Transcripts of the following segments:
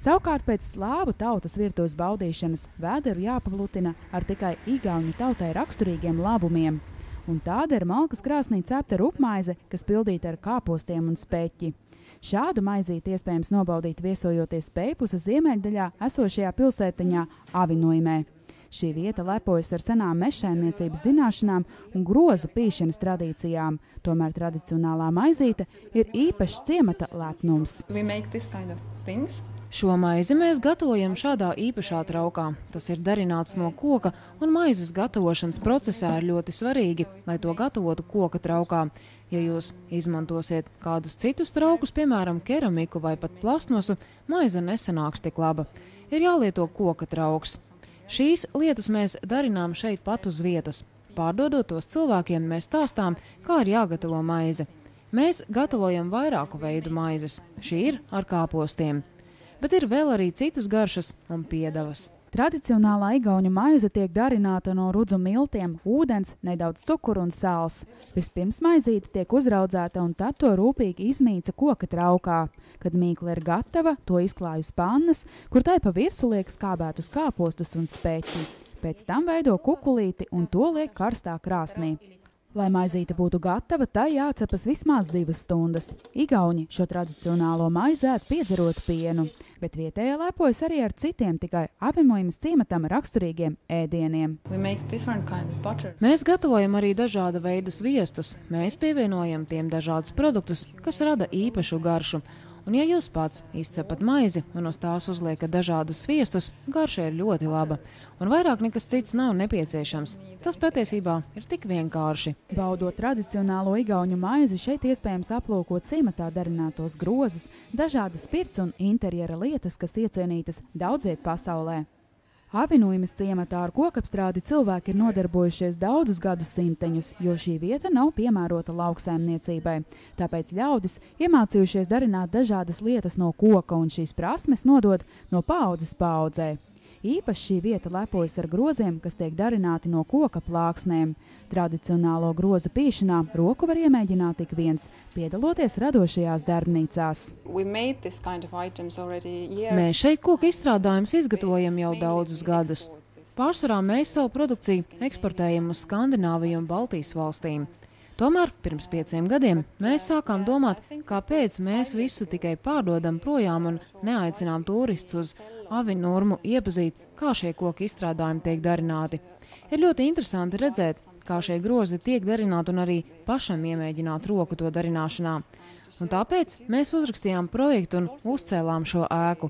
Savukārt pēc slāvu tautas virtuves baudīšanas vēderu jāpaglutina ar tikai igauņu tautai raksturīgiem labumiem. Un tāda ir malkas krāsnī cepta rupmaize, kas pildīta ar kāpostiem un speķi. Šādu maizīti iespējams nobaudīt viesojoties Peipusas ziemeļdaļā esošajā pilsētiņā Avinoimē. Šī vieta lepojas ar senām mežsaimniecības zināšanām un grozu pīšanas tradīcijām. Tomēr tradicionālā maizīte ir īpašs ciemata lepnums. Šo maizi mēs gatavojam šādā īpašā traukā. Tas ir darināts no koka, un maizes gatavošanas procesā ir ļoti svarīgi, lai to gatavotu koka traukā. Ja jūs izmantosiet kādus citus traukus, piemēram, keramiku vai pat plastmasu, maize nesanāks tik laba. Ir jālieto koka trauks. Šīs lietas mēs darinām šeit pat uz vietas. Pārdodot tos cilvēkiem, mēs stāstām, kā ir jāgatavo maize. Mēs gatavojam vairāku veidu maizes. Šī ir ar kāpostiem. Bet ir vēl arī citas garšas un piedevas. Tradicionālā igauņu maize tiek darināta no rudzu miltiem, ūdens, nedaudz cukuru un sāls. Vispirms maizīte tiek uzraudzēta un tad to rūpīgi izmīca koka traukā. Kad mīkla ir gatava, to izklāj uz pannas, kur tai pa virsu liek skābētus kāpostus un speķi. Pēc tam veido kukulīti un to liek karstā krāsnī. Lai maizīte būtu gatava, tai jācepas vismaz 2 stundas. Igauņi šo tradicionālo maizi ēd piedzerot pienu, bet vietējie lepojas arī ar citiem tikai Avinoimes ciematam raksturīgiem ēdieniem. Mēs gatavojam arī dažāda veida sviestus. Mēs pievienojam tiem dažādus produktus, kas rada īpašu garšu. Un ja jūs pats izcepat maizi un uz tās uzliekat dažādus sviestus, garša ir ļoti laba. Un vairāk nekas cits nav nepieciešams. Tas patiesībā ir tik vienkārši. Baudot tradicionālo igauņu maizi, šeit iespējams aplūkot ciematā darinātos grozus, dažādas pirts un interjera lietas, kas iecienītas daudziet pasaulē. Avinoimes ciematā ar kokapstrādi cilvēki ir nodarbojušies daudzus gadsimteņus, jo šī vieta nav piemērota lauksaimniecībai. Tāpēc ļaudis iemācījušies darināt dažādas lietas no koka un šīs prasmes nodod no paaudzes paaudzē. Īpaši šī vieta lepojas ar groziem, kas tiek darināti no koka plāksnēm. Tradicionālo grozu pīšanā roku var iemēģināt ik viens, piedaloties radošajās darbnīcās. Mēs šeit koka izstrādājumus izgatavojam jau daudzus gadus. Pārsvarā mēs savu produkciju eksportējam uz Skandināviju un Baltijas valstīm. Tomēr pirms 5 gadiem mēs sākām domāt, kāpēc mēs visu tikai pārdodam projām un neaicinām turistus uz Avinurmu iepazīt, kā šie koki izstrādājumi tiek darināti. Ir ļoti interesanti redzēt, kā šie grozi tiek darināti un arī pašam iemēģināt roku to darināšanā. Un tāpēc mēs uzrakstījām projektu un uzcēlām šo ēku.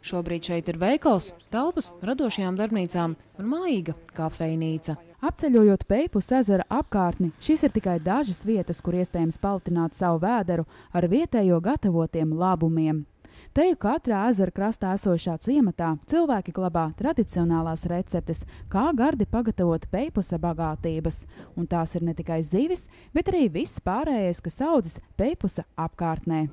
Šobrīd šeit ir veikals, telpas radošajām darbnīcām un mājīga kafejnīca. Apceļojot Peipus ezera apkārtni, šis ir tikai dažas vietas, kur iespējams palitināt savu vēderu ar vietējo gatavotiem labumiem. Teju katrā ezera krastā esošā ciematā cilvēki glabā tradicionālās receptes, kā gardi pagatavot Peipusa bagātības. Un tās ir ne tikai zivis, bet arī viss pārējais, kas audzis Peipusa apkārtnē.